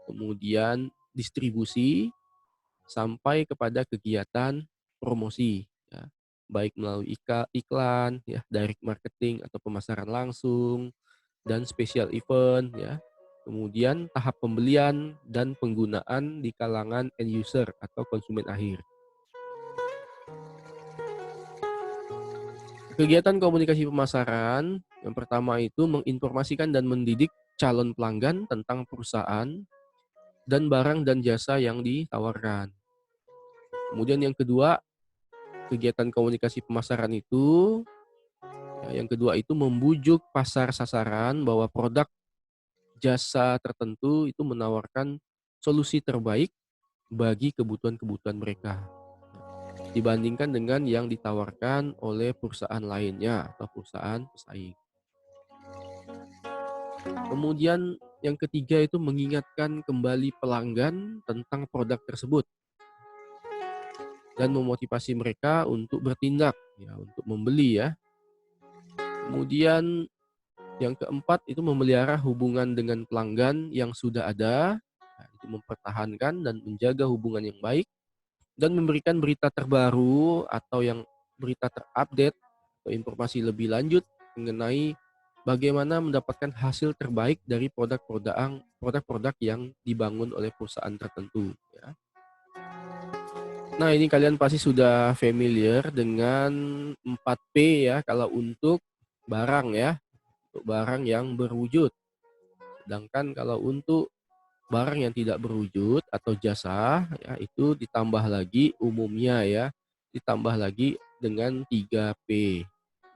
kemudian distribusi, sampai kepada kegiatan promosi, ya. Baik melalui iklan, ya, direct marketing atau pemasaran langsung, dan special event, ya. Kemudian tahap pembelian dan penggunaan di kalangan end user atau konsumen akhir. Kegiatan komunikasi pemasaran, yang pertama itu menginformasikan dan mendidik calon pelanggan tentang perusahaan dan barang dan jasa yang ditawarkan. Kemudian yang kedua, kegiatan komunikasi pemasaran itu, ya, yang kedua itu membujuk pasar sasaran bahwa produk jasa tertentu itu menawarkan solusi terbaik bagi kebutuhan-kebutuhan mereka, dibandingkan dengan yang ditawarkan oleh perusahaan lainnya atau perusahaan pesaing. Kemudian yang ketiga itu mengingatkan kembali pelanggan tentang produk tersebut dan memotivasi mereka untuk bertindak, ya, untuk membeli, ya. Kemudian yang keempat itu memelihara hubungan dengan pelanggan yang sudah ada, nah, itu mempertahankan dan menjaga hubungan yang baik dan memberikan berita terbaru atau yang berita terupdate atau informasi lebih lanjut mengenai bagaimana mendapatkan hasil terbaik dari produk-produk yang dibangun oleh perusahaan tertentu, ya. Nah, ini kalian pasti sudah familiar dengan 4P, ya, kalau untuk barang, ya, untuk barang yang berwujud. Sedangkan kalau untuk barang yang tidak berwujud atau jasa, ya, itu ditambah lagi umumnya, ya, ditambah lagi dengan 3P,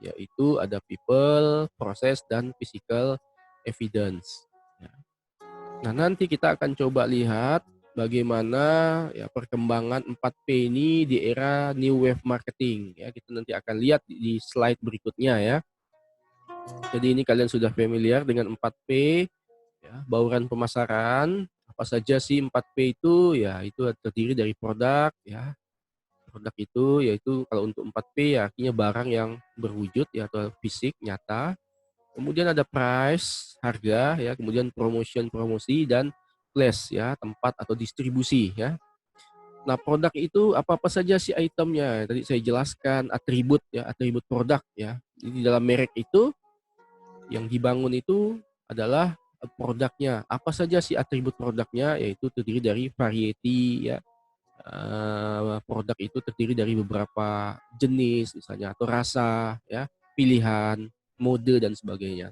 yaitu ada people, proses, dan physical evidence, ya. Nah, nanti kita akan coba lihat bagaimana, ya, perkembangan 4P ini di era new wave marketing, ya. Kita nanti akan lihat di slide berikutnya, ya. Jadi ini kalian sudah familiar dengan 4P, ya, bauran pemasaran. Apa saja sih 4P itu? Ya, itu terdiri dari produk, ya. Produk itu yaitu kalau untuk 4P ya artinya barang yang berwujud, ya, atau fisik, nyata. Kemudian ada price, harga, ya, kemudian promotion, promosi, dan place, ya, tempat atau distribusi, ya. Nah, produk itu apa-apa saja sih itemnya? Tadi saya jelaskan atribut, ya, atribut produk, ya. Jadi dalam merek itu yang dibangun itu adalah produknya. Apa saja sih atribut produknya? Yaitu terdiri dari variety, ya. Produk itu terdiri dari beberapa jenis misalnya atau rasa, ya, pilihan, mode, dan sebagainya.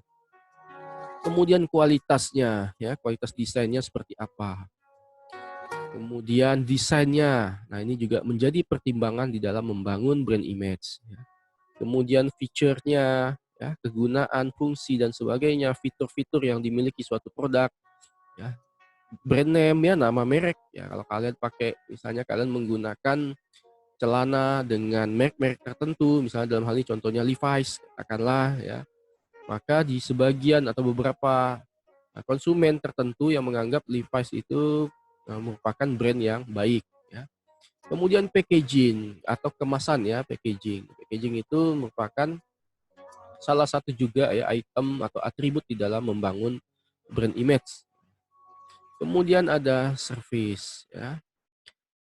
Kemudian kualitasnya, ya, kualitas desainnya seperti apa. Kemudian desainnya, nah ini juga menjadi pertimbangan di dalam membangun brand image, ya. Kemudian fiturnya, ya, kegunaan, fungsi, dan sebagainya, fitur-fitur yang dimiliki suatu produk, ya. Brand name, ya, nama merek, ya, kalau kalian pakai misalnya kalian menggunakan celana dengan merek-merek tertentu, misalnya dalam hal ini contohnya Levi's katakanlah, ya, maka di sebagian atau beberapa konsumen tertentu yang menganggap Levi's itu merupakan brand yang baik, ya. Kemudian packaging atau kemasan, ya, packaging. Packaging itu merupakan salah satu juga, ya, item atau atribut di dalam membangun brand image. Kemudian ada service, ya.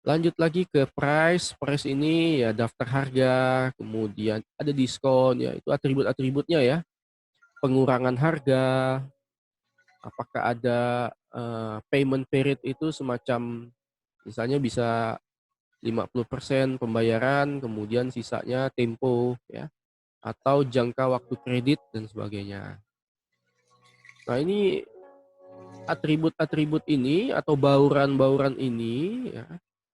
Lanjut lagi ke price. Price ini ya daftar harga, kemudian ada diskon, ya, itu atribut-atributnya, ya. Pengurangan harga, apakah ada payment period itu semacam misalnya bisa 50% pembayaran, kemudian sisanya tempo, ya, atau jangka waktu kredit dan sebagainya. Nah, ini atribut-atribut ini atau bauran-bauran ini, ya,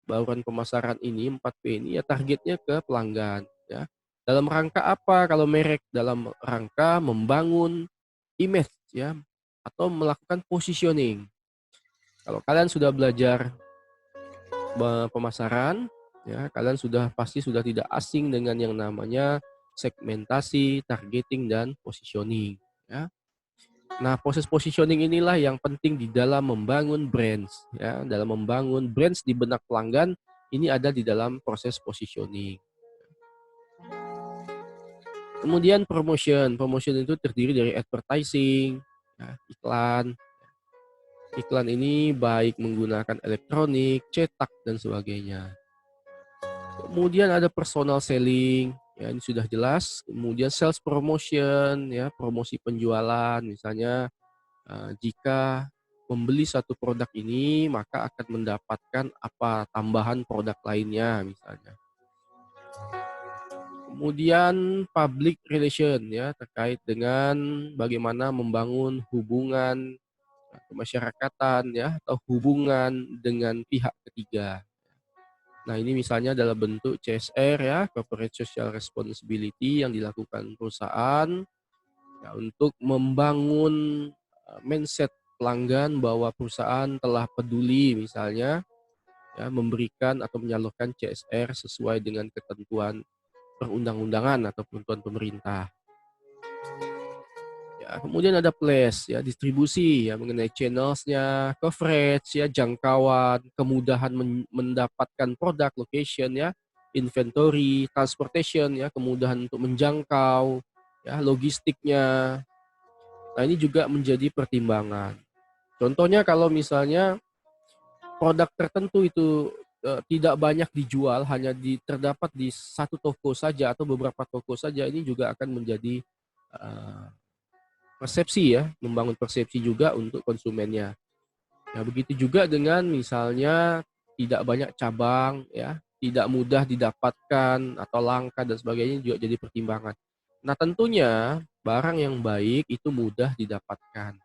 bauran pemasaran ini 4P ini ya targetnya ke pelanggan, ya. Dalam rangka apa kalau merek? Dalam rangka membangun image, ya, atau melakukan positioning. Kalau kalian sudah belajar pemasaran, ya, kalian pasti sudah tidak asing dengan yang namanya segmentasi, targeting, dan positioning, ya. Nah, proses positioning inilah yang penting di dalam membangun brands, ya, dalam membangun brands di benak pelanggan, ini ada di dalam proses positioning. Kemudian promotion. Promotion itu terdiri dari advertising, ya, iklan. Iklan ini baik menggunakan elektronik, cetak, dan sebagainya. Kemudian ada personal selling, ya ini sudah jelas. Kemudian sales promotion, ya promosi penjualan, misalnya jika membeli satu produk ini maka akan mendapatkan apa tambahan produk lainnya misalnya. Kemudian public relation ya terkait dengan bagaimana membangun hubungan kemasyarakatan ya atau hubungan dengan pihak ketiga. Nah, ini misalnya dalam bentuk CSR ya, Corporate Social Responsibility yang dilakukan perusahaan ya, untuk membangun mindset pelanggan bahwa perusahaan telah peduli misalnya ya memberikan atau menyalurkan CSR sesuai dengan ketentuan perundang-undangan atau ketentuan pemerintah. Ya, kemudian ada place ya, distribusi ya mengenai channels-nya, coverage ya, jangkauan, kemudahan mendapatkan produk, location ya, inventory, transportation ya, kemudahan untuk menjangkau ya, logistiknya. Nah, ini juga menjadi pertimbangan. Contohnya kalau misalnya produk tertentu itu tidak banyak dijual, hanya terdapat di satu toko saja atau beberapa toko saja, ini juga akan menjadi persepsi ya, membangun persepsi juga untuk konsumennya. Ya, begitu juga dengan misalnya tidak banyak cabang ya, tidak mudah didapatkan atau langka dan sebagainya juga jadi pertimbangan. Nah, tentunya barang yang baik itu mudah didapatkan.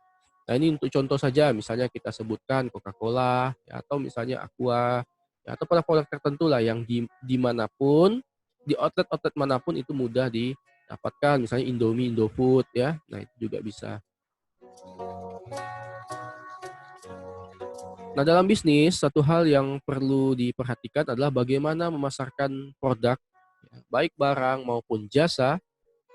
Nah, ini untuk contoh saja, misalnya kita sebutkan Coca-Cola, ya, atau misalnya Aqua, ya, atau produk-produk tertentu lah yang dimanapun, di outlet-outlet manapun itu mudah didapatkan, misalnya Indomie, Indofood, ya, nah itu juga bisa. Nah, dalam bisnis, satu hal yang perlu diperhatikan adalah bagaimana memasarkan produk, ya, baik barang maupun jasa,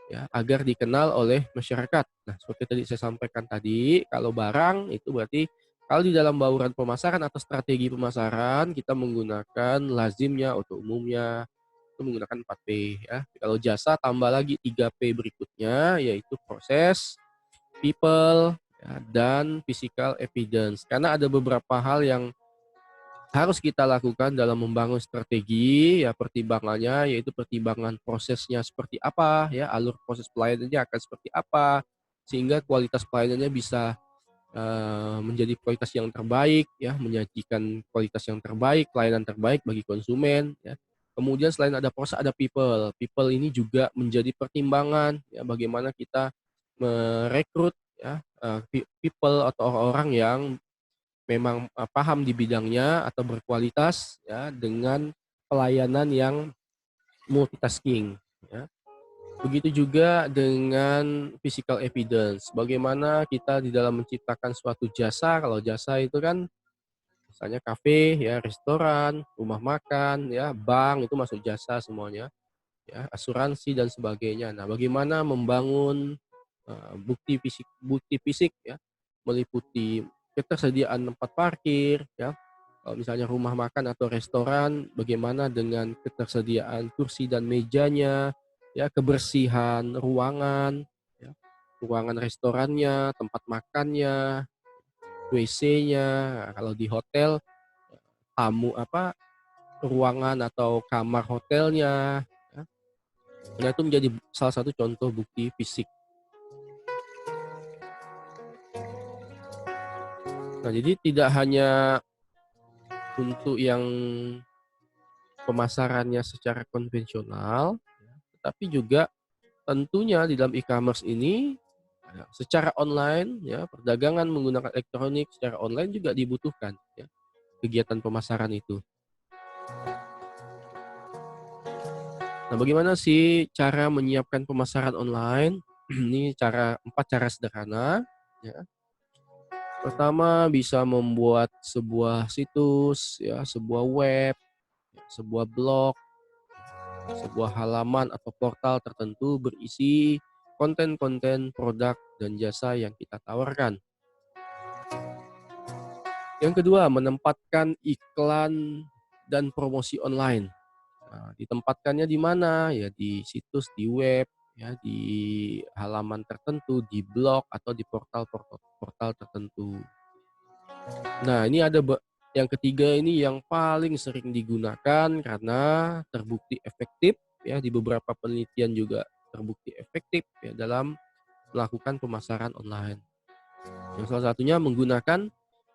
ya, agar dikenal oleh masyarakat. Nah, seperti tadi saya sampaikan tadi, kalau barang itu berarti kalau di dalam bauran pemasaran atau strategi pemasaran kita menggunakan lazimnya atau umumnya itu menggunakan 4P ya. Kalau jasa tambah lagi 3P berikutnya yaitu proses, people, ya, dan physical evidence. Karena ada beberapa hal yang harus kita lakukan dalam membangun strategi, ya pertimbangannya yaitu pertimbangan prosesnya seperti apa, ya alur proses pelayanannya akan seperti apa, sehingga kualitas pelayanannya bisa menjadi kualitas yang terbaik, ya menyajikan kualitas yang terbaik, pelayanan terbaik bagi konsumen, ya. Kemudian selain ada proses ada people, people ini juga menjadi pertimbangan, ya bagaimana kita merekrut ya people atau orang-orang yang memang paham di bidangnya atau berkualitas ya dengan pelayanan yang multitasking ya. Begitu juga dengan physical evidence. Bagaimana kita di dalam menciptakan suatu jasa, kalau jasa itu kan misalnya kafe ya, restoran, rumah makan ya, bank itu masuk jasa semuanya ya, asuransi dan sebagainya. Nah, bagaimana membangun bukti fisik ya, meliputi ketersediaan tempat parkir ya. Kalau misalnya rumah makan atau restoran, bagaimana dengan ketersediaan kursi dan mejanya, ya, kebersihan ruangan, ya, ruangan restorannya, tempat makannya, WC-nya. Nah, kalau di hotel, tamu apa ruangan atau kamar hotelnya, ya. Nah, itu menjadi salah satu contoh bukti fisik. Nah, jadi tidak hanya untuk yang pemasarannya secara konvensional, tetapi juga tentunya di dalam e-commerce ini ya, secara online ya, perdagangan menggunakan elektronik secara online juga dibutuhkan ya, kegiatan pemasaran itu. Nah, bagaimana sih cara menyiapkan pemasaran online? Ini 4 cara sederhana ya. Pertama bisa membuat sebuah situs ya, sebuah web, ya, sebuah blog, sebuah halaman atau portal tertentu berisi konten-konten produk dan jasa yang kita tawarkan. Yang kedua, menempatkan iklan dan promosi online. Nah, ditempatkannya di mana? Ya di situs, di web, ya di halaman tertentu, di blog atau di portal-portal tertentu. Nah, ini ada yang ketiga ini yang paling sering digunakan karena terbukti efektif ya, di beberapa penelitian juga terbukti efektif ya dalam melakukan pemasaran online. Yang salah satunya menggunakan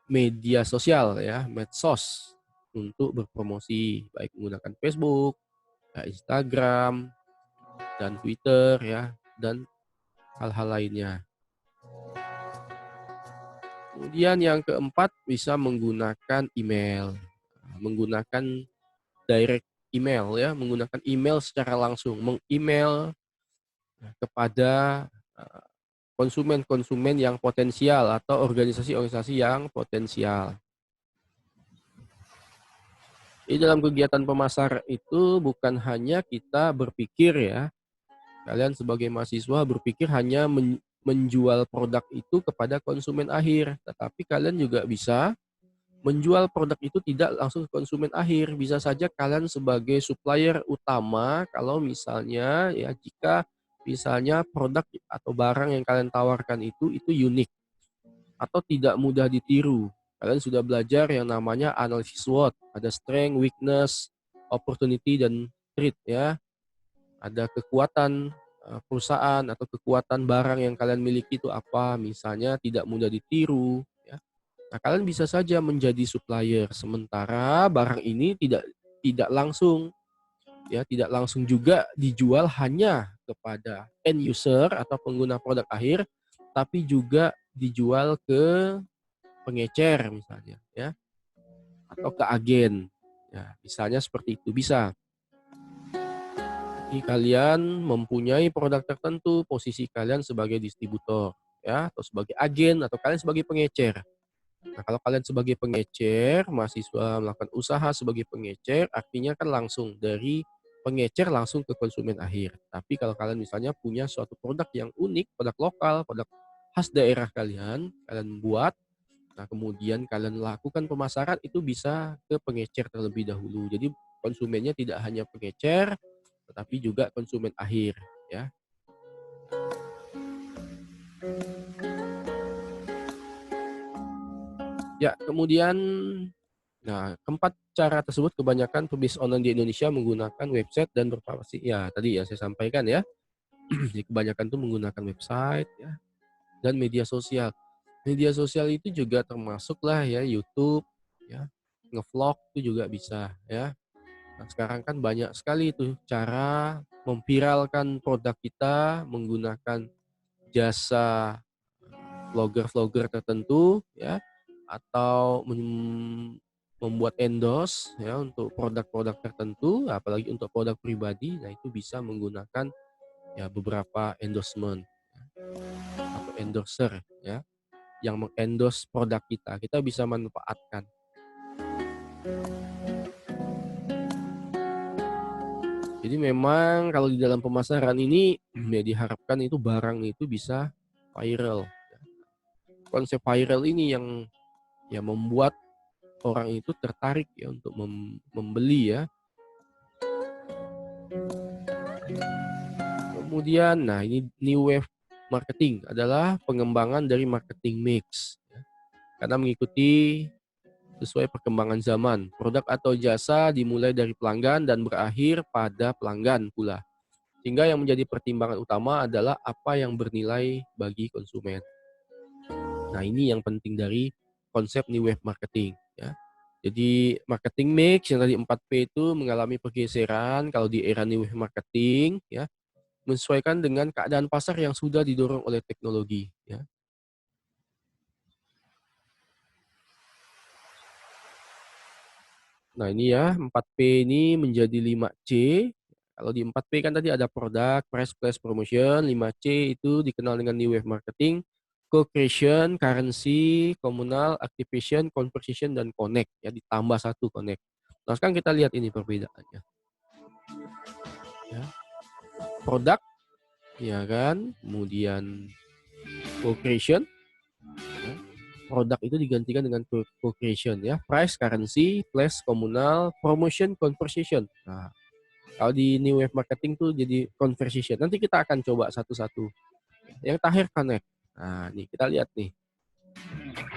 media sosial ya, medsos untuk berpromosi, baik menggunakan Facebook, ya Instagram, dan Twitter ya, dan hal-hal lainnya. Kemudian yang keempat bisa menggunakan email. Menggunakan direct email ya, menggunakan email secara langsung, meng-email kepada konsumen-konsumen yang potensial atau organisasi-organisasi yang potensial. Di dalam kegiatan pemasaran itu bukan hanya kita berpikir ya, kalian sebagai mahasiswa berpikir hanya menjual produk itu kepada konsumen akhir, tetapi kalian juga bisa menjual produk itu tidak langsung ke konsumen akhir. Bisa saja kalian sebagai supplier utama kalau misalnya ya jika misalnya produk atau barang yang kalian tawarkan itu unik atau tidak mudah ditiru. Kalian sudah belajar yang namanya analisis SWOT, ada strength, weakness, opportunity, dan threat ya. Ada kekuatan perusahaan atau kekuatan barang yang kalian miliki itu apa, misalnya tidak mudah ditiru ya. Nah, kalian bisa saja menjadi supplier sementara barang ini tidak langsung ya, tidak langsung juga dijual hanya kepada end user atau pengguna produk akhir, tapi juga dijual ke pengecer misalnya ya, atau ke agen. Ya, misalnya seperti itu bisa. Jadi kalian mempunyai produk tertentu, posisi kalian sebagai distributor ya, atau sebagai agen, atau kalian sebagai pengecer. Nah, kalau kalian sebagai pengecer, mahasiswa melakukan usaha sebagai pengecer, artinya kan langsung dari pengecer langsung ke konsumen akhir. Tapi kalau kalian misalnya punya suatu produk yang unik, produk lokal, produk khas daerah kalian, kalian buat, nah kemudian kalian lakukan pemasaran, itu bisa ke pengecer terlebih dahulu. Jadi konsumennya tidak hanya pengecer, tetapi juga konsumen akhir, ya. Ya, kemudian nah, keempat cara tersebut kebanyakan pebisnis online di Indonesia menggunakan website dan berbasis ya tadi yang saya sampaikan ya. Jadi kebanyakan tuh menggunakan website ya dan media sosial. Media sosial itu juga termasuklah ya YouTube ya, ngevlog itu juga bisa ya. Nah, sekarang kan banyak sekali tuh cara memviralkan produk kita menggunakan jasa vlogger-vlogger tertentu ya, atau membuat endorse ya untuk produk-produk tertentu, apalagi untuk produk pribadi. Nah, itu bisa menggunakan ya beberapa endorsement ya, atau endorser ya yang mengendorse produk kita. Kita bisa manfaatkan. Jadi memang kalau di dalam pemasaran ini ya diharapkan itu barang itu bisa viral. Konsep viral ini yang ya membuat orang itu tertarik ya untuk membeli ya. Kemudian, nah ini new wave marketing adalah pengembangan dari marketing mix ya. Karena mengikuti sesuai perkembangan zaman. Produk atau jasa dimulai dari pelanggan dan berakhir pada pelanggan pula. Sehingga yang menjadi pertimbangan utama adalah apa yang bernilai bagi konsumen. Nah, ini yang penting dari konsep new wave marketing ya. Jadi marketing mix yang tadi 4P itu mengalami pergeseran kalau di era new wave marketing ya, menyesuaikan dengan keadaan pasar yang sudah didorong oleh teknologi ya. Nah, ini ya 4P ini menjadi 5C. Kalau di 4P kan tadi ada produk, price, place, promotion. 5C itu dikenal dengan new wave marketing, co-creation, currency, communal, activation, conversation, dan connect ya, ditambah satu connect. Nah, sekarang kita lihat ini perbedaannya. Ya. Produk ya kan, kemudian co-creation ya. Produk itu digantikan dengan co-creation ya. Price, currency, place, communal, promotion, conversation. Nah, kalau di new wave marketing tuh jadi conversation. Nanti kita akan coba satu-satu. Yang terakhir connect. Nah, nih kita lihat nih.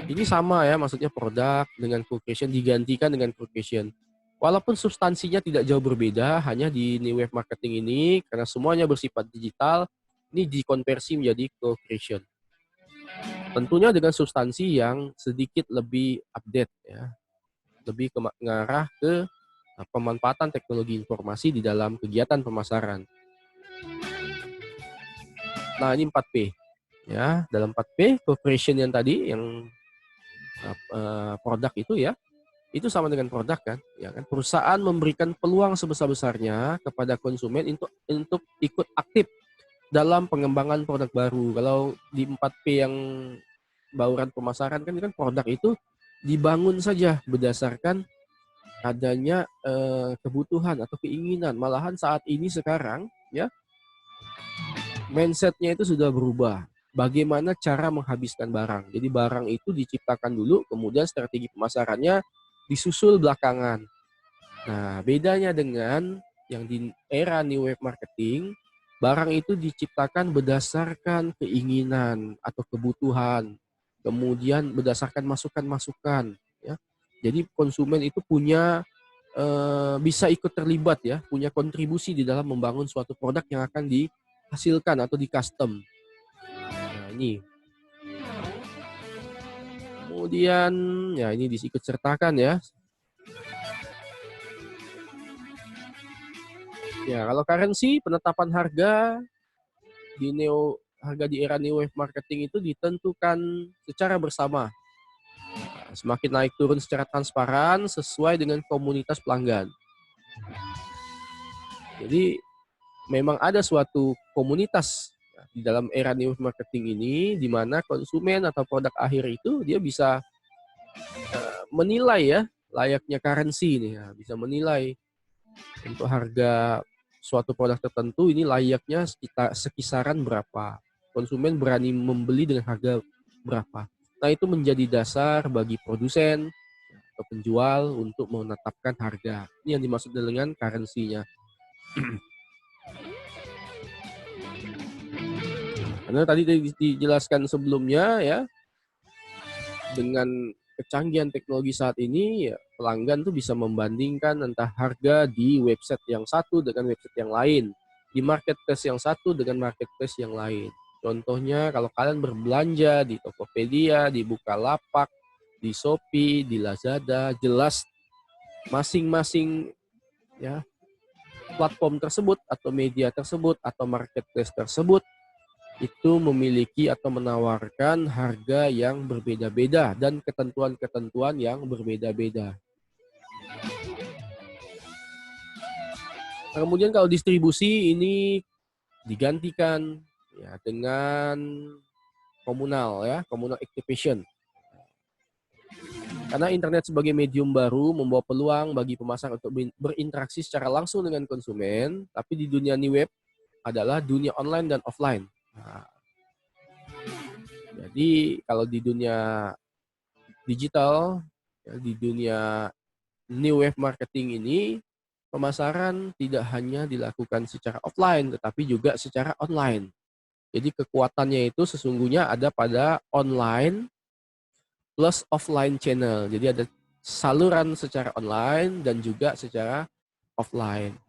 Ini sama ya, maksudnya produk dengan co-creation digantikan dengan co-creation. Walaupun substansinya tidak jauh berbeda, hanya di new wave marketing ini karena semuanya bersifat digital, ini dikonversi menjadi co-creation. Tentunya dengan substansi yang sedikit lebih update ya, lebih mengarah ke pemanfaatan teknologi informasi di dalam kegiatan pemasaran. Nah, ini 4P. Ya, dalam 4P, co-creation yang tadi yang produk itu ya, itu sama dengan produk kan, ya kan? Perusahaan memberikan peluang sebesar-besarnya kepada konsumen untuk ikut aktif dalam pengembangan produk baru. Kalau di 4P yang bauran pemasaran kan produk itu dibangun saja berdasarkan adanya kebutuhan atau keinginan. Malahan saat ini sekarang ya mindsetnya itu sudah berubah. Bagaimana cara menghabiskan barang. Jadi barang itu diciptakan dulu, kemudian strategi pemasarannya disusul belakangan. Nah, bedanya dengan yang di era new wave marketing, barang itu diciptakan berdasarkan keinginan atau kebutuhan, kemudian berdasarkan masukan-masukan. Ya. Jadi konsumen itu punya bisa ikut terlibat ya, punya kontribusi di dalam membangun suatu produk yang akan dihasilkan atau di custom. Nah ini. Kemudian ya ini diikut sertakan ya. Ya kalau currency penetapan harga di era new wave marketing itu ditentukan secara bersama. Nah, semakin naik turun secara transparan sesuai dengan komunitas pelanggan. Jadi memang ada suatu komunitas di dalam era new wave marketing ini di mana konsumen atau produk akhir itu dia bisa menilai ya layaknya currency ini ya, bisa menilai untuk harga suatu produk tertentu ini layaknya sekisaran berapa. Konsumen berani membeli dengan harga berapa. Nah itu menjadi dasar bagi produsen atau penjual untuk menetapkan harga. Ini yang dimaksud dengan currency-nya. Karena tadi dijelaskan sebelumnya ya, dengan kecanggihan teknologi saat ini, ya, pelanggan tuh bisa membandingkan entah harga di website yang satu dengan website yang lain, di marketplace yang satu dengan marketplace yang lain. Contohnya kalau kalian berbelanja di Tokopedia, di Bukalapak, di Shopee, di Lazada, jelas masing-masing ya platform tersebut atau media tersebut atau marketplace tersebut itu memiliki atau menawarkan harga yang berbeda-beda dan ketentuan-ketentuan yang berbeda-beda. Nah, kemudian kalau distribusi ini digantikan ya dengan komunal ya, komunal activation. Karena internet sebagai medium baru membawa peluang bagi pemasar untuk berinteraksi secara langsung dengan konsumen, tapi di dunia new web adalah dunia online dan offline. Nah, jadi kalau di dunia digital, ya, di dunia new wave marketing ini, pemasaran tidak hanya dilakukan secara offline, tetapi juga secara online. Jadi kekuatannya itu sesungguhnya ada pada online plus offline channel. Jadi ada saluran secara online dan juga secara offline.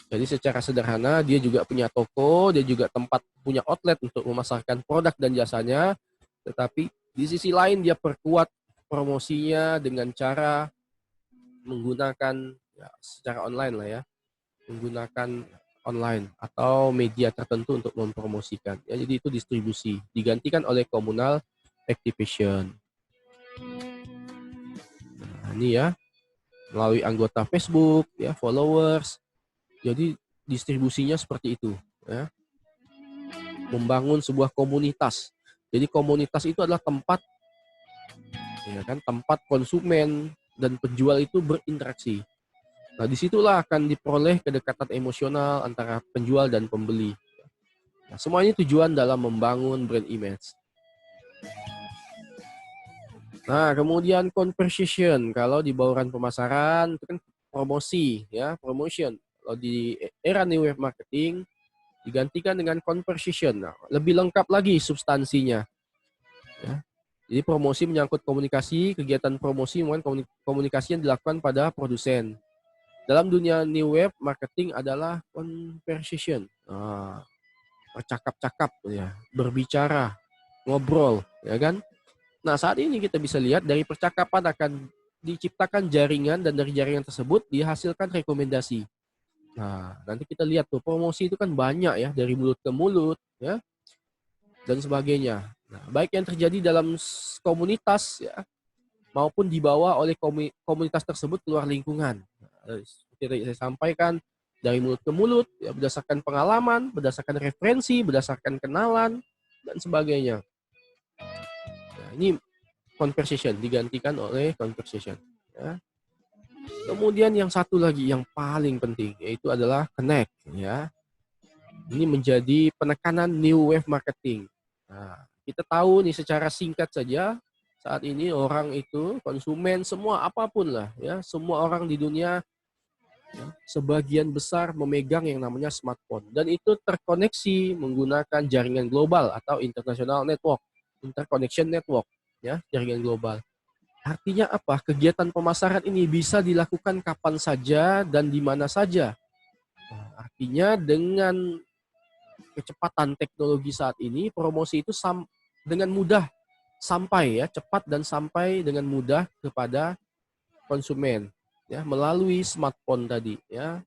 Jadi secara sederhana dia juga punya toko, dia juga tempat punya outlet untuk memasarkan produk dan jasanya, tetapi di sisi lain dia perkuat promosinya dengan cara menggunakan ya, secara online lah ya, menggunakan online atau media tertentu untuk mempromosikan. Ya, jadi itu distribusi digantikan oleh communal activation. Nah, ini ya melalui anggota Facebook, ya followers. Jadi distribusinya seperti itu, ya. Membangun sebuah komunitas. Jadi komunitas itu adalah tempat, ya kan, tempat konsumen dan penjual itu berinteraksi. Nah, disitulah akan diperoleh kedekatan emosional antara penjual dan pembeli. Nah, semua ini tujuan dalam membangun brand image. Nah, kemudian conversation. Kalau di bauran pemasaran itu kan promosi, ya, promotion. Kalau di era new wave marketing digantikan dengan conversation. Nah, lebih lengkap lagi substansinya. Ya. Jadi promosi menyangkut komunikasi, kegiatan promosi merupakan komunikasi yang dilakukan pada produsen. Dalam dunia new wave, marketing adalah conversation, bercakap-cakap, ya, berbicara, ngobrol, ya kan? Nah, saat ini kita bisa lihat dari percakapan akan diciptakan jaringan dan dari jaringan tersebut dihasilkan rekomendasi. Nah, nanti kita lihat tuh promosi itu kan banyak ya, dari mulut ke mulut, ya, dan sebagainya. Nah, baik yang terjadi dalam komunitas ya, maupun dibawa oleh komunitas tersebut keluar lingkungan. Nah, seperti saya sampaikan, dari mulut ke mulut, ya, berdasarkan pengalaman, berdasarkan referensi, berdasarkan kenalan, dan sebagainya. Nah, ini conversation digantikan oleh conversation. Ya. Kemudian yang satu lagi yang paling penting yaitu adalah connect. Ya. Ini menjadi penekanan new wave marketing. Nah, kita tahu nih secara singkat saja saat ini orang itu konsumen semua apapun lah ya, semua orang di dunia ya, sebagian besar memegang yang namanya smartphone dan itu terkoneksi menggunakan jaringan global atau international network, interconnection network ya, jaringan global. Artinya apa? Kegiatan pemasaran ini bisa dilakukan kapan saja dan di mana saja. Nah, artinya dengan kecepatan teknologi saat ini, promosi itu dengan mudah sampai ya, cepat dan sampai dengan mudah kepada konsumen ya melalui smartphone tadi ya.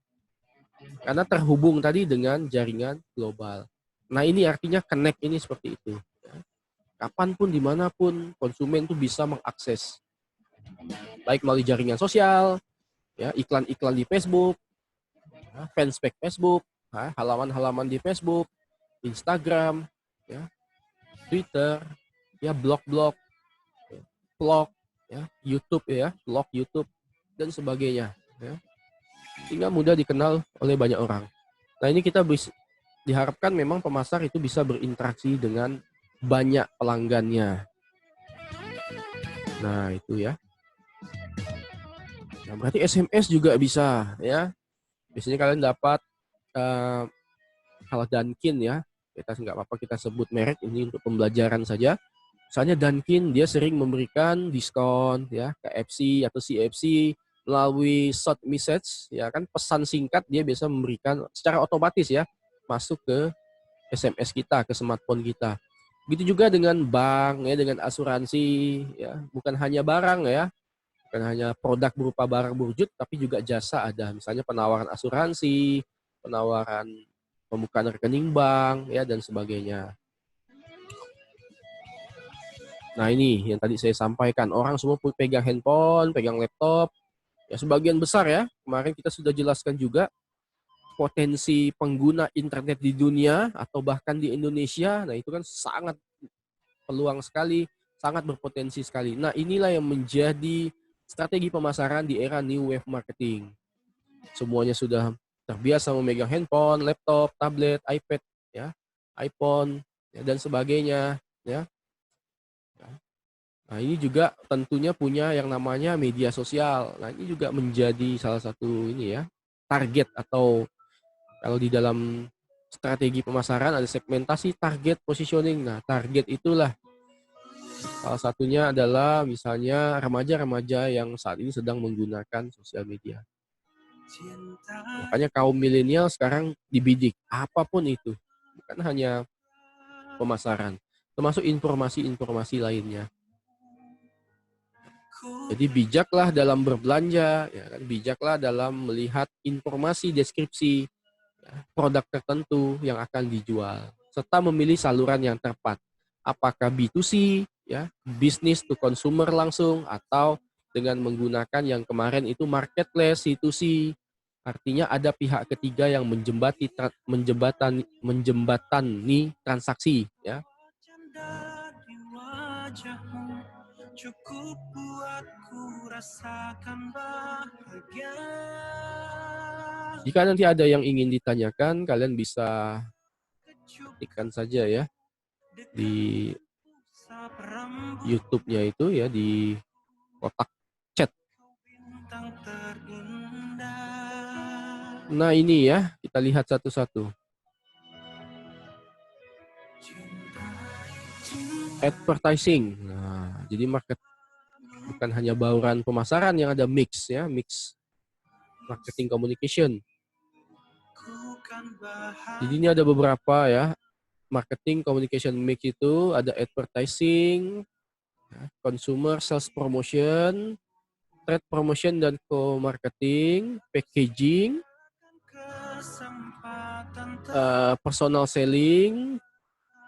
Karena terhubung tadi dengan jaringan global. Nah, ini artinya connect ini seperti itu ya. Kapanpun dimanapun konsumen tuh bisa mengakses baik melalui jaringan sosial, ya iklan-iklan di Facebook, ya, fanspage Facebook, ya, halaman-halaman di Facebook, Instagram, ya, Twitter, ya blog-blog, ya, vlog, ya, YouTube ya, blog YouTube dan sebagainya. Ya. Sehingga mudah dikenal oleh banyak orang. Nah ini kita diharapkan memang pemasar itu bisa berinteraksi dengan banyak pelanggannya. Nah itu ya. Nah, berarti SMS juga bisa ya. Biasanya kalian dapat kalau Dunkin ya, kita nggak apa-apa kita sebut merek ini untuk pembelajaran saja. Misalnya Dunkin dia sering memberikan diskon ya KFC atau CFC melalui short message ya kan, pesan singkat dia biasa memberikan secara otomatis ya masuk ke SMS kita, ke smartphone kita. Begitu juga dengan bank ya, dengan asuransi ya, bukan hanya barang ya, bukan hanya produk berupa barang berwujud, tapi juga jasa ada. Misalnya penawaran asuransi, penawaran pembukaan rekening bank, ya dan sebagainya. Nah ini yang tadi saya sampaikan, orang semua pegang handphone, pegang laptop, ya sebagian besar ya, kemarin kita sudah jelaskan juga, potensi pengguna internet di dunia atau bahkan di Indonesia, nah itu kan sangat peluang sekali, sangat berpotensi sekali. Nah inilah yang menjadi strategi pemasaran di era new wave marketing. Semuanya sudah terbiasa memegang handphone, laptop, tablet, iPad, ya, iPhone, ya, dan sebagainya. Ya. Nah ini juga tentunya punya yang namanya media sosial. Nah ini juga menjadi salah satu ini ya target atau kalau di dalam strategi pemasaran ada segmentasi target positioning. Nah target itulah salah satunya adalah misalnya remaja-remaja yang saat ini sedang menggunakan sosial media. Makanya kaum milenial sekarang dibidik apapun itu, bukan hanya pemasaran, termasuk informasi-informasi lainnya. Jadi bijaklah dalam berbelanja, ya kan? Bijaklah dalam melihat informasi deskripsi ya, produk tertentu yang akan dijual, serta memilih saluran yang tepat. Apakah B2C, ya, business to consumer langsung, atau dengan menggunakan yang kemarin itu marketplace C2C. Artinya ada pihak ketiga yang menjembatani transaksi, ya. Cukup buatku rasakan bahagia. Jika nanti ada yang ingin ditanyakan, kalian bisa ketikkan saja ya di YouTube-nya itu ya di kotak chat. Nah ini ya, kita lihat satu-satu. Advertising. Nah, Jadi bukan hanya bauran pemasaran yang ada mix ya, mix marketing communication. Jadi ini ada beberapa ya, marketing communication mix itu ada advertising, consumer sales promotion, trade promotion dan co-marketing, packaging, personal selling,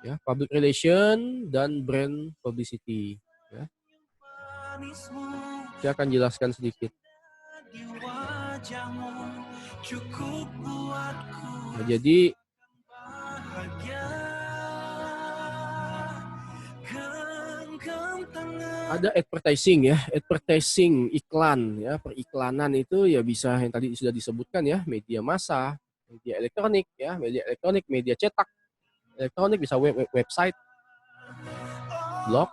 ya, public relation, dan brand publicity. Ya. Saya akan jelaskan sedikit. Nah, jadi ada advertising ya, advertising iklan ya, periklanan itu ya bisa yang tadi sudah disebutkan ya, media massa, media elektronik ya, media cetak, elektronik bisa website, blog,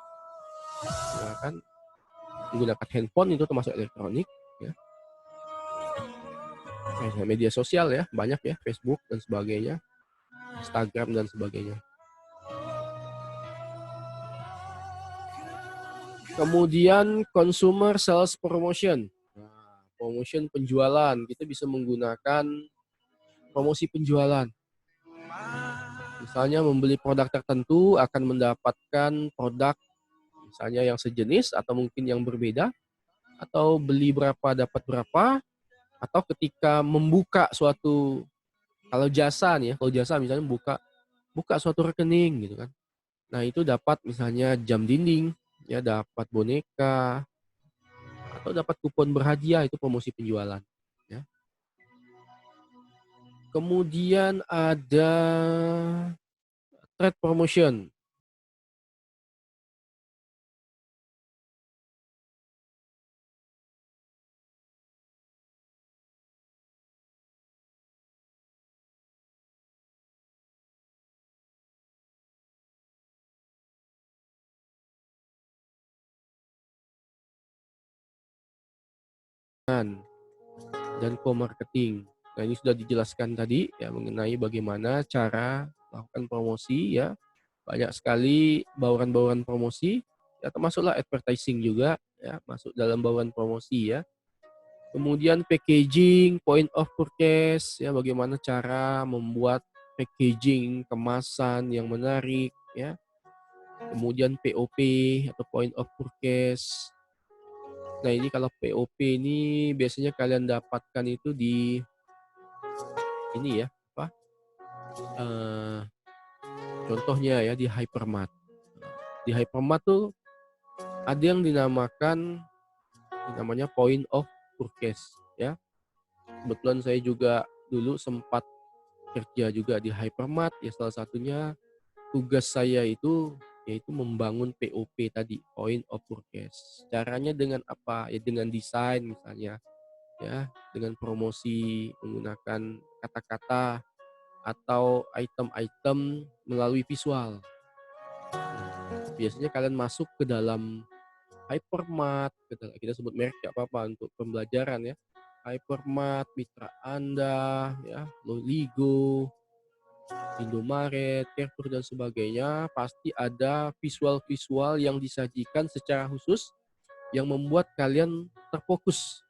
ya kan, menggunakan handphone itu termasuk elektronik ya. Media sosial ya, banyak ya, Facebook dan sebagainya, Instagram dan sebagainya. Kemudian consumer sales promotion. Nah, promotion penjualan, kita bisa menggunakan promosi penjualan. Misalnya membeli produk tertentu akan mendapatkan produk misalnya yang sejenis atau mungkin yang berbeda, atau beli berapa dapat berapa, atau ketika membuka suatu, kalau jasa nih ya, kalau jasa misalnya buka suatu rekening gitu kan. Nah, itu dapat misalnya jam dinding, ya dapat boneka, atau dapat kupon berhadiah, itu promosi penjualan. Ya. Kemudian ada trade promotion. Dan co-marketing. Nah, ini sudah dijelaskan tadi ya mengenai bagaimana cara melakukan promosi ya. Banyak sekali bauran-bauran promosi, ya termasuklah advertising juga ya, masuk dalam bauran promosi ya. Kemudian packaging, point of purchase ya, bagaimana cara membuat packaging kemasan yang menarik ya. Kemudian POP atau point of purchase. Nah, ini kalau POP ini biasanya kalian dapatkan itu di ini ya, apa? Contohnya ya di hypermart. Di hypermart tuh ada yang dinamakan namanya point of purchase ya. Kebetulan saya juga dulu sempat kerja juga di hypermart ya, salah satunya tugas saya itu yaitu membangun POP tadi, point of purchase. Caranya dengan apa? Ya dengan desain misalnya ya, dengan promosi menggunakan kata-kata atau item-item melalui visual. Biasanya kalian masuk ke dalam hypermart, kita sebut merek gak apa-apa untuk pembelajaran ya. Hypermart, Mitra Anda, ya, Loligo, Indomaret, Carrefour dan sebagainya, pasti ada visual-visual yang disajikan secara khusus yang membuat kalian terfokus.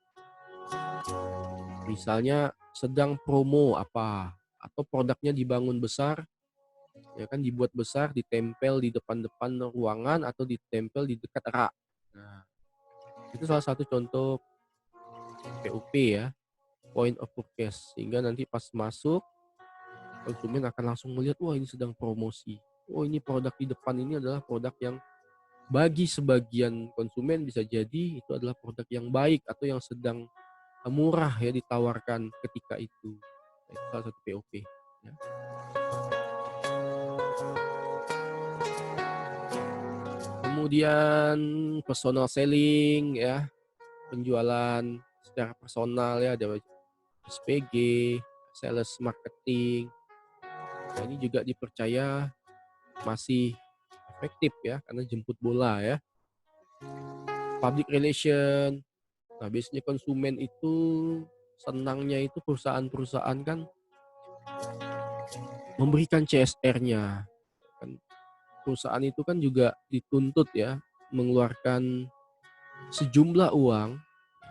Misalnya sedang promo apa, atau produknya dibangun besar, ya kan, dibuat besar, ditempel di depan-depan ruangan atau ditempel di dekat rak. Nah, itu salah satu contoh POP ya, point of purchase, sehingga nanti pas masuk konsumen akan langsung melihat, wah ini sedang promosi, oh ini produk di depan ini adalah produk yang bagi sebagian konsumen bisa jadi itu adalah produk yang baik atau yang sedang murah ya ditawarkan ketika itu. Nah, itu salah satu POP ya. Kemudian personal selling ya, penjualan secara personal ya, ada SPG, sales marketing. Nah, ini juga dipercaya masih efektif ya, karena jemput bola ya. Public relation. Nah, biasanya konsumen itu senangnya itu perusahaan-perusahaan kan memberikan CSR-nya. Kan perusahaan itu kan juga dituntut ya mengeluarkan sejumlah uang.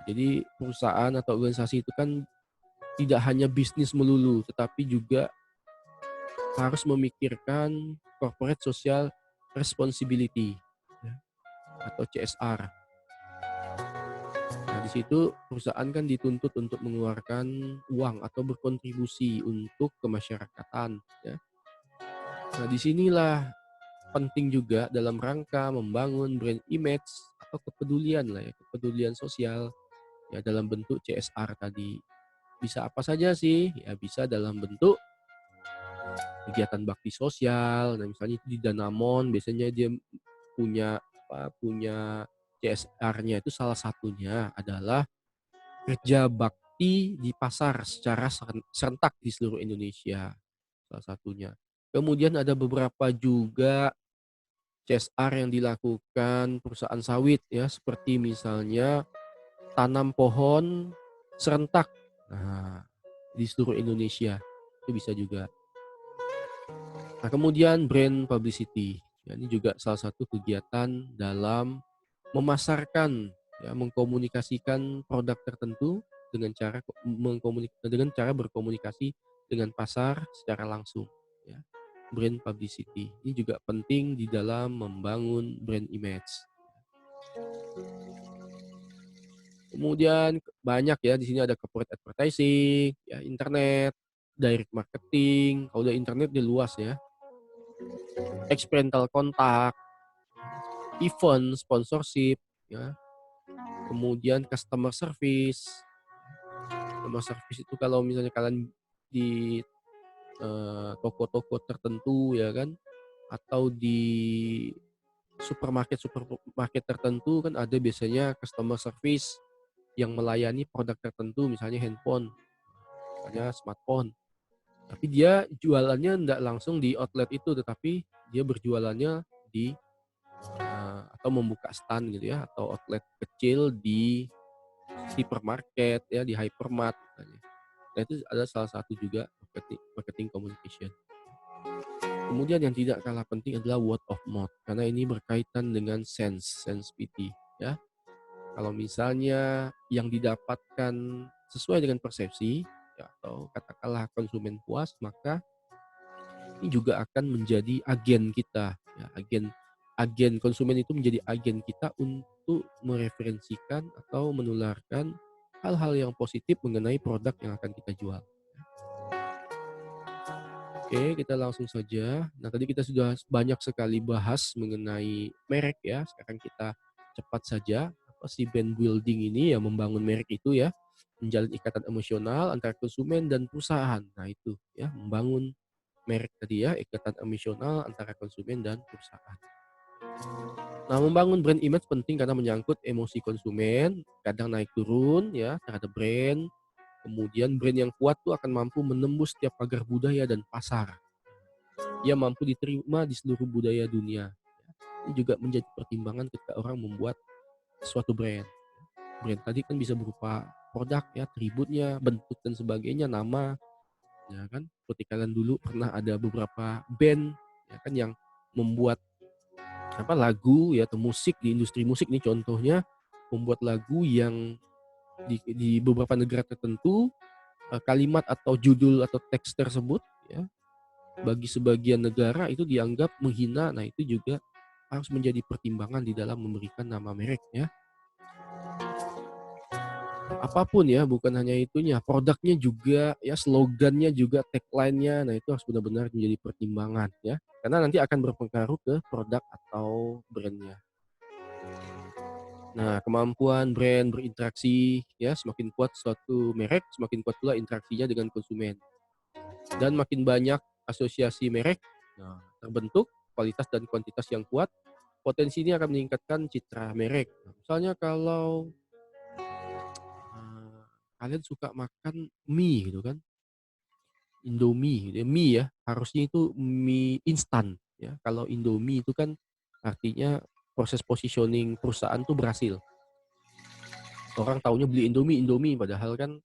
Jadi perusahaan atau organisasi itu kan tidak hanya bisnis melulu, tetapi juga harus memikirkan corporate social responsibility, ya, atau CSR. Nah, di situ perusahaan kan dituntut untuk mengeluarkan uang atau berkontribusi untuk kemasyarakatan, ya. Nah, disinilah penting juga dalam rangka membangun brand image atau kepedulian lah ya, kepedulian sosial ya dalam bentuk CSR tadi. Bisa apa saja sih? Ya bisa dalam bentuk kegiatan bakti sosial. Nah, misalnya di Danamon biasanya dia punya CSR-nya itu salah satunya adalah kerja bakti di pasar secara serentak di seluruh Indonesia, salah satunya. Kemudian ada beberapa juga CSR yang dilakukan perusahaan sawit ya, seperti misalnya tanam pohon serentak. Nah, di seluruh Indonesia itu bisa juga. Nah, kemudian brand publicity. Ya, ini juga salah satu kegiatan dalam memasarkan ya, mengkomunikasikan produk tertentu dengan cara berkomunikasi dengan pasar secara langsung ya. Brand publicity. Ini juga penting di dalam membangun brand image. Kemudian banyak ya di sini ada corporate advertising, ya internet, direct marketing. Kalau udah internet dia luas ya. Experiential kontak, event, sponsorship, ya. Kemudian customer service. Customer service itu kalau misalnya kalian di toko-toko tertentu ya kan, atau di supermarket tertentu kan ada biasanya customer service yang melayani produk tertentu, misalnya handphone, misalnya smartphone. Tapi dia jualannya nggak langsung di outlet itu, tetapi dia berjualannya di atau membuka stand gitu ya, atau outlet kecil di supermarket ya, di hypermart misalnya. Nah, itu adalah salah satu juga marketing communication. Kemudian yang tidak kalah penting adalah word of mouth, karena ini berkaitan dengan sense pity ya. Kalau misalnya yang didapatkan sesuai dengan persepsi ya, atau katakanlah konsumen puas, maka ini juga akan menjadi agen kita ya, agen konsumen itu menjadi agen kita untuk mereferensikan atau menularkan hal-hal yang positif mengenai produk yang akan kita jual. Oke, kita langsung saja. Nah, tadi kita sudah banyak sekali bahas mengenai merek ya. Sekarang kita cepat saja, apa sih brand building ini ya, membangun merek itu ya, menjalin ikatan emosional antara konsumen dan perusahaan. Nah, itu ya, membangun merek tadi ya, ikatan emosional antara konsumen dan perusahaan. Nah, membangun brand image penting karena menyangkut emosi konsumen, kadang naik turun ya terhadap brand. Kemudian brand yang kuat tuh akan mampu menembus setiap pagar budaya dan pasar. Ia mampu diterima di seluruh budaya dunia. Ini juga menjadi pertimbangan ketika orang membuat suatu brand. Brand tadi kan bisa berupa produk ya, atributnya, bentuk dan sebagainya, nama, ya kan. Seperti kalian dulu pernah ada beberapa band ya kan yang membuat lagu ya, atau musik di industri musik nih contohnya, membuat lagu yang di beberapa negara tertentu kalimat atau judul atau teks tersebut ya bagi sebagian negara itu dianggap menghina. Nah, itu juga harus menjadi pertimbangan di dalam memberikan nama merek ya. Apapun ya, bukan hanya itunya, produknya juga ya, slogannya juga, tagline-nya. Nah, itu harus benar-benar menjadi pertimbangan ya. Karena nanti akan berpengaruh ke produk atau brand-nya. Nah, kemampuan brand berinteraksi ya, semakin kuat suatu merek, semakin kuat pula interaksinya dengan konsumen. Dan makin banyak asosiasi merek terbentuk, kualitas dan kuantitas yang kuat, potensi ini akan meningkatkan citra merek. Nah, misalnya kalau kalian suka makan mie gitu kan, Indomie gitu ya, mie ya, harusnya itu mie instan ya. Kalau Indomie itu kan artinya proses positioning perusahaan tuh berhasil. Orang taunya beli Indomie, Indomie, padahal kan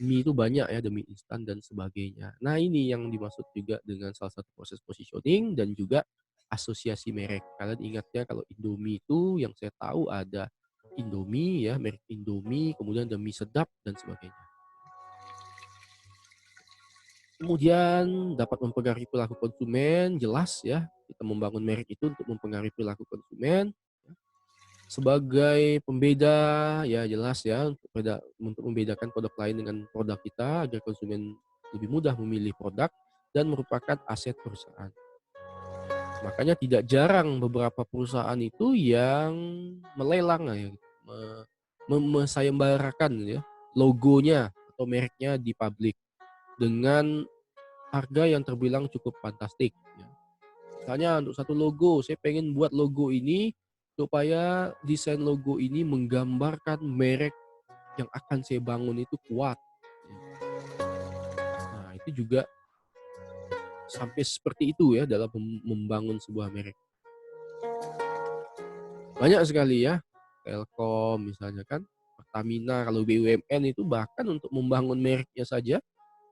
mie itu banyak ya, ada mie instan dan sebagainya. Nah, ini yang dimaksud juga dengan salah satu proses positioning dan juga asosiasi merek. Kalian ingatnya kalau Indomie itu yang saya tahu ada Indomie ya, merek Indomie, kemudian ada mie sedap dan sebagainya. Kemudian dapat mempengaruhi perilaku konsumen, jelas ya, kita membangun merek itu untuk mempengaruhi perilaku konsumen. Sebagai pembeda, ya jelas ya, untuk membedakan produk lain dengan produk kita agar konsumen lebih mudah memilih produk dan merupakan aset perusahaan. Makanya tidak jarang beberapa perusahaan itu yang melelang ya, sayembarakan ya, logonya atau mereknya di publik dengan harga yang terbilang cukup fantastik ya. Misalnya untuk satu logo, saya pengen buat logo ini supaya desain logo ini menggambarkan merek yang akan saya bangun itu kuat. Nah, itu juga sampai seperti itu ya dalam membangun sebuah merek. Banyak sekali ya, Telkom misalnya kan, Pertamina, kalau BUMN itu bahkan untuk membangun mereknya saja,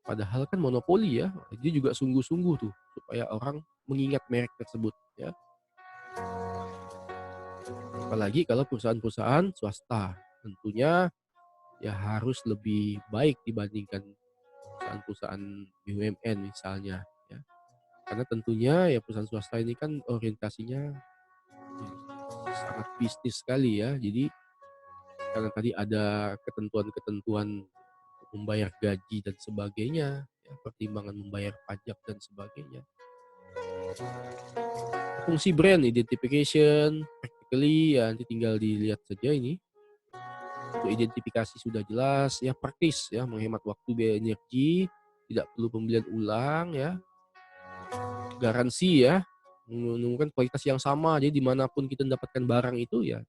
padahal kan monopoli ya, dia juga sungguh-sungguh tuh supaya orang mengingat merek tersebut ya. Apalagi kalau perusahaan-perusahaan swasta, tentunya ya harus lebih baik dibandingkan perusahaan-perusahaan BUMN misalnya ya. Karena tentunya ya perusahaan swasta ini kan orientasinya ya sangat bisnis sekali ya. Jadi karena tadi ada ketentuan-ketentuan untuk membayar gaji dan sebagainya, ya, pertimbangan membayar pajak dan sebagainya. Fungsi brand identification, practically ya nanti tinggal dilihat saja ini. Untuk identifikasi sudah jelas, ya praktis ya, menghemat waktu, biaya, energi, tidak perlu pembelian ulang ya. Garansi ya, menemukan kualitas yang sama, jadi dimanapun kita mendapatkan barang itu ya,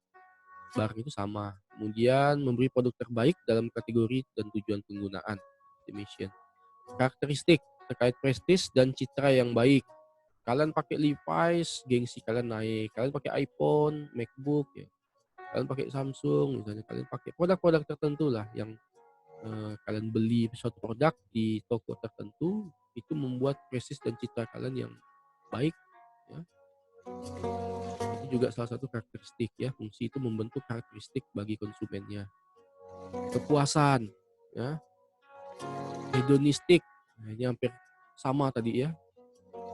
barang itu sama. Kemudian memberi produk terbaik dalam kategori dan tujuan penggunaan. Mission. Karakteristik terkait prestis dan citra yang baik. Kalian pakai Levi's, gengsi kalian naik. Kalian pakai iPhone, MacBook ya. Kalian pakai Samsung, misalnya kalian pakai produk-produk tertentu lah yang kalian beli suatu produk di toko tertentu, itu membuat prestis dan citra kalian yang baik ya. Itu juga salah satu karakteristik ya, fungsi itu membentuk karakteristik bagi konsumennya. Kepuasan ya, hedonistik, nah ini hampir sama tadi ya.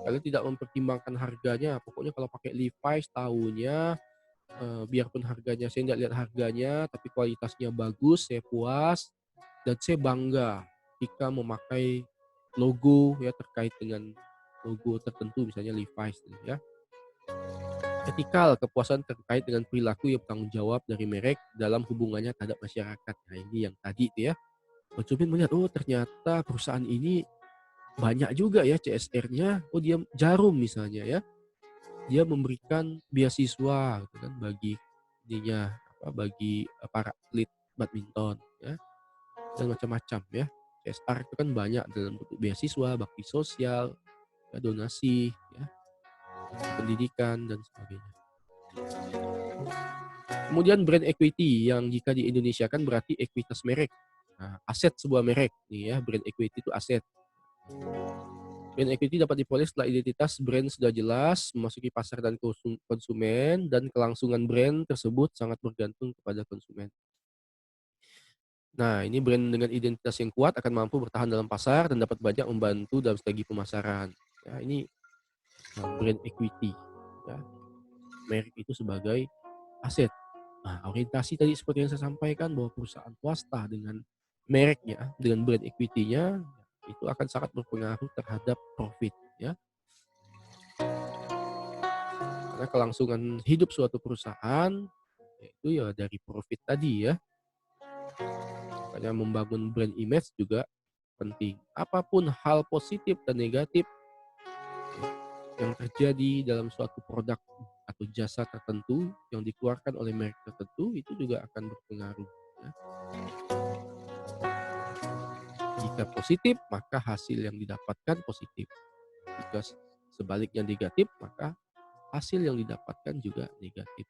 Kalian tidak mempertimbangkan harganya, pokoknya kalau pakai Levi's tahunya biarpun harganya saya nggak lihat harganya, tapi kualitasnya bagus, saya puas dan saya bangga jika memakai logo ya terkait dengan logo tertentu misalnya Levi's ya. Etikal, kepuasan terkait dengan perilaku yang bertanggung jawab dari merek dalam hubungannya terhadap masyarakat. Nah ini yang tadi tuh ya, konsumen melihat, oh ternyata perusahaan ini banyak juga ya CSR-nya, oh dia Jarum misalnya ya, dia memberikan beasiswa gitu kan bagi ininya bagi para atlet badminton ya dan macam-macam ya. CSR itu kan banyak dalam bentuk beasiswa, bakti sosial, ya, donasi, ya, pendidikan dan sebagainya. Kemudian brand equity yang jika di Indonesia kan berarti ekuitas merek. Nah, aset sebuah merek nih ya, brand equity itu aset. Brand equity dapat diperoleh setelah identitas brand sudah jelas, memasuki pasar dan konsumen, dan kelangsungan brand tersebut sangat bergantung kepada konsumen. Nah, ini brand dengan identitas yang kuat akan mampu bertahan dalam pasar dan dapat banyak membantu dalam strategi pemasaran. Ya, ini brand equity. Ya. Merek itu sebagai aset. Nah, orientasi tadi seperti yang saya sampaikan bahwa perusahaan swasta dengan mereknya, dengan brand equity-nya, itu akan sangat berpengaruh terhadap profit. Ya. Karena kelangsungan hidup suatu perusahaan, yaitu ya dari profit tadi ya. Makanya membangun brand image juga penting. Apapun hal positif dan negatif yang terjadi dalam suatu produk atau jasa tertentu yang dikeluarkan oleh merek tertentu itu juga akan berpengaruh. Ya. Jika positif, maka hasil yang didapatkan positif. Jika sebaliknya negatif, maka hasil yang didapatkan juga negatif.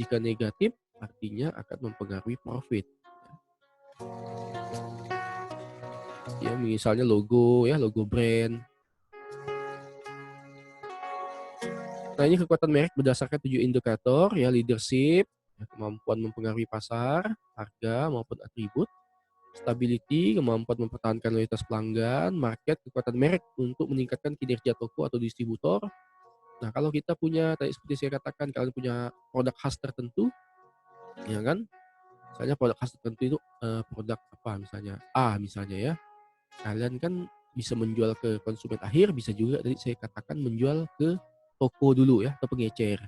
Jika negatif, artinya akan mempengaruhi profit. Ya, misalnya logo ya, logo brand. Nah, ini kekuatan merek berdasarkan 7 indikator ya, leadership, ya, kemampuan mempengaruhi pasar, harga maupun atribut, stability, kemampuan mempertahankan loyalitas pelanggan, market, kekuatan merek untuk meningkatkan kinerja toko atau distributor. Nah, kalau kita punya tadi seperti saya katakan, kalian punya produk khas tertentu, ya kan? Misalnya produk khas tertentu itu produk apa misalnya, A misalnya ya. Kalian kan bisa menjual ke konsumen akhir, bisa juga tadi saya katakan menjual ke toko dulu ya, atau pengecer.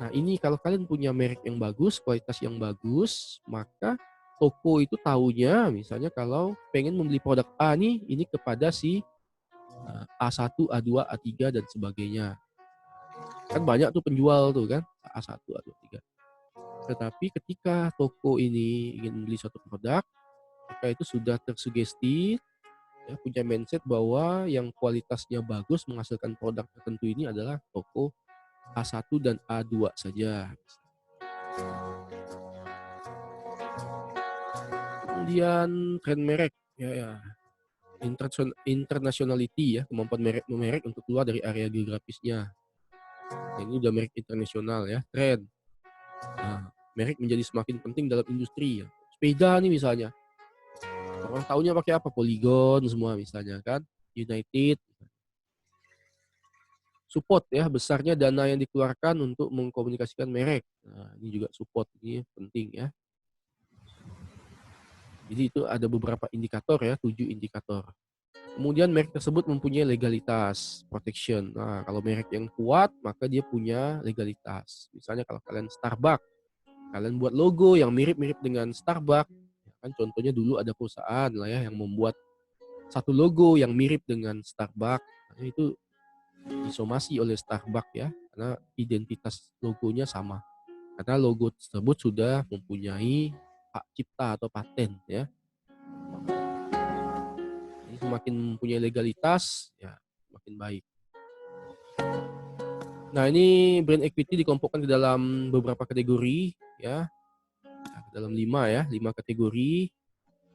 Nah, ini kalau kalian punya merek yang bagus, kualitas yang bagus, maka toko itu taunya misalnya kalau pengen membeli produk A nih, ini kepada si A1, A2, A3 dan sebagainya. Kan banyak tuh penjual tuh kan, A1, A2, A3. Tetapi ketika toko ini ingin membeli suatu produk, maka itu sudah tersugesti ya, punya mindset bahwa yang kualitasnya bagus menghasilkan produk tertentu ini adalah toko A1 dan A2 saja. Kemudian tren merek, ya, internationality ya, kemampuan merek untuk keluar dari area geografisnya. Nah, ini udah merek internasional ya, tren. Nah, merek menjadi semakin penting dalam industri ya. Sepeda nih misalnya, orang tahunya pakai apa? Polygon semua misalnya kan, United. Support ya, besarnya dana yang dikeluarkan untuk mengkomunikasikan merek. Nah, ini juga support, ini penting ya. Jadi itu ada beberapa indikator ya, 7 indikator. Kemudian merek tersebut mempunyai legalitas, protection. Nah, kalau merek yang kuat, maka dia punya legalitas. Misalnya kalau kalian Starbucks, kalian buat logo yang mirip-mirip dengan Starbucks, ya kan contohnya dulu ada perusahaan lah ya yang membuat satu logo yang mirip dengan Starbucks. Nah, itu disomasi oleh Starbucks ya, karena identitas logonya sama. Karena logo tersebut sudah mempunyai hak cipta atau paten ya. Jadi semakin mempunyai legalitas, ya semakin baik. Nah, ini brand equity dikelompokkan ke dalam beberapa kategori ya. Ke dalam 5 kategori.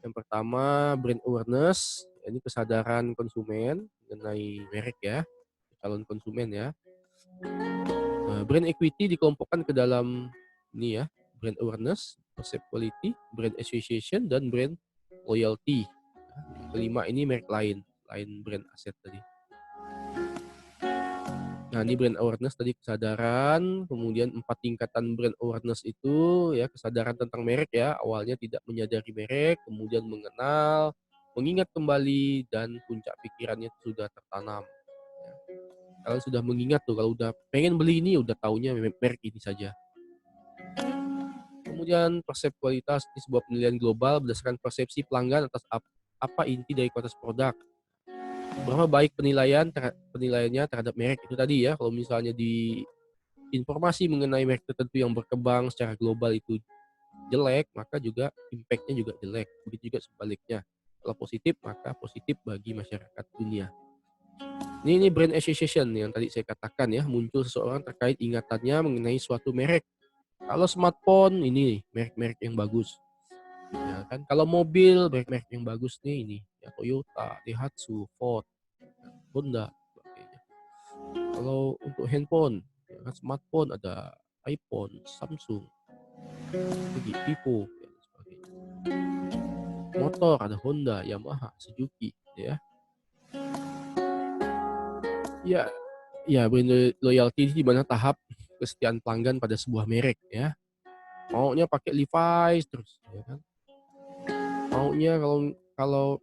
Yang pertama brand awareness, ini kesadaran konsumen mengenai merek ya, calon konsumen ya. Brand equity dikelompokkan ke dalam ini ya, brand awareness, perceived quality, brand association, dan brand loyalty. Kelima ini merek lain brand aset tadi. Nah, ini brand awareness tadi kesadaran, kemudian 4 tingkatan brand awareness itu ya, kesadaran tentang merek ya, awalnya tidak menyadari merek, kemudian mengenal, mengingat kembali, dan puncak pikirannya sudah tertanam. Ya. Kalau sudah mengingat tuh, kalau udah pengen beli ini, udah taunya merek ini saja. Kemudian persepsi kualitas, ini sebuah penilaian global berdasarkan persepsi pelanggan atas apa inti dari kualitas produk. Berapa baik penilaiannya terhadap merek itu tadi ya. Kalau misalnya di informasi mengenai merek tertentu yang berkembang secara global itu jelek, maka juga impact-nya juga jelek. Begitu juga sebaliknya. Kalau positif, maka positif bagi masyarakat dunia. Ini brand association yang tadi saya katakan ya, muncul seseorang terkait ingatannya mengenai suatu merek. Kalau smartphone, ini merek-merek yang bagus. Ya kan? Kalau mobil, merek-merek yang bagus nih ini, ya Toyota, Daihatsu, Ford, Honda, sebagainya. Kalau untuk handphone, ya kan, smartphone ada iPhone, Samsung, Vivo, dan sebagainya. Motor ada Honda, Yamaha, Suzuki, ya. Ya, ya brand loyalty di mana tahap kesetiaan pelanggan pada sebuah merek ya. Maunya pakai Levi's terus, ya kan. Maunya kalau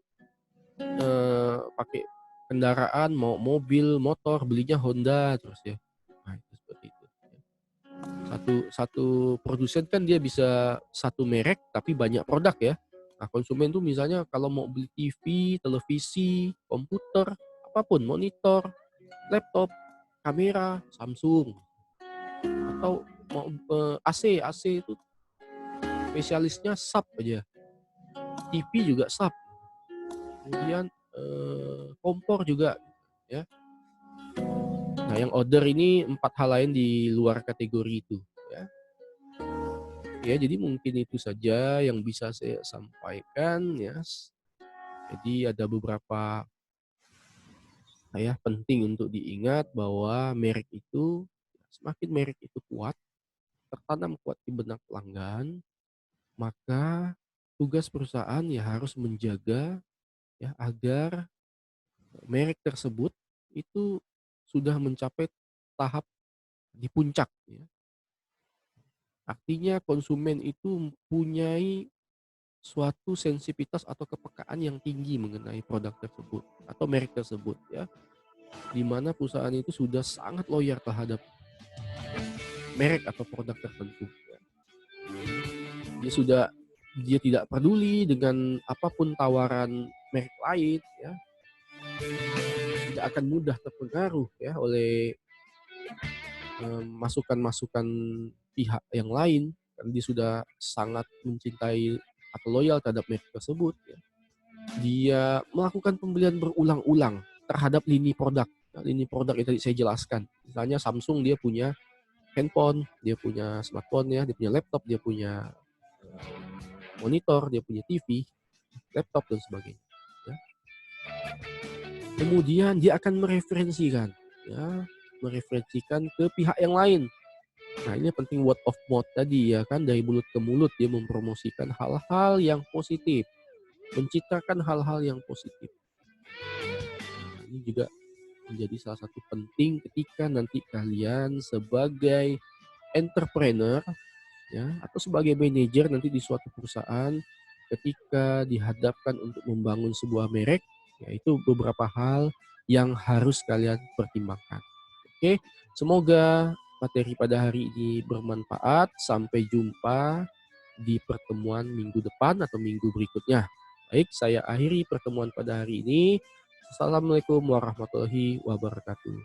pakai kendaraan, mau mobil, motor, belinya Honda terus ya. Nah, itu seperti itu. Satu produsen kan dia bisa satu merek tapi banyak produk ya. Nah, konsumen tuh misalnya kalau mau beli TV, televisi, komputer, apapun, monitor, laptop, kamera, Samsung. Atau mau AC itu spesialisnya SAP aja. TV juga SAP. Kemudian kompor juga ya. Nah, yang order ini 4 hal lain di luar kategori itu ya. Ya, jadi mungkin itu saja yang bisa saya sampaikan ya. Jadi ada beberapa ya, penting untuk diingat bahwa merek itu, semakin merek itu kuat, tertanam kuat di benak pelanggan, maka tugas perusahaan ya harus menjaga ya agar merek tersebut itu sudah mencapai tahap di puncak ya. Artinya konsumen itu mempunyai suatu sensitivitas atau kepekaan yang tinggi mengenai produk tersebut atau merek tersebut ya. Di mana perusahaan itu sudah sangat loyal terhadap merek atau produk tertentu ya. Dia tidak peduli dengan apapun tawaran merek lain ya, tidak akan mudah terpengaruh ya oleh masukan-masukan pihak yang lain, karena dia sudah sangat mencintai atau loyal terhadap merek tersebut ya. Dia melakukan pembelian berulang-ulang terhadap lini produk. Nah, lini produk yang tadi saya jelaskan. Misalnya Samsung dia punya handphone, dia punya smartphone ya, dia punya laptop, dia punya monitor, dia punya TV, laptop dan sebagainya. Ya. Kemudian dia akan mereferensikan, ya, mereferensikan ke pihak yang lain. Nah ini penting word of mouth tadi ya kan, dari mulut ke mulut dia mempromosikan hal-hal yang positif, menciptakan hal-hal yang positif. Nah, ini juga menjadi salah satu penting ketika nanti kalian sebagai entrepreneur ya atau sebagai manajer nanti di suatu perusahaan ketika dihadapkan untuk membangun sebuah merek, yaitu beberapa hal yang harus kalian pertimbangkan. Oke, semoga materi pada hari ini bermanfaat. Sampai jumpa di pertemuan minggu depan atau minggu berikutnya. Baik, saya akhiri pertemuan pada hari ini. Assalamualaikum warahmatullahi wabarakatuh.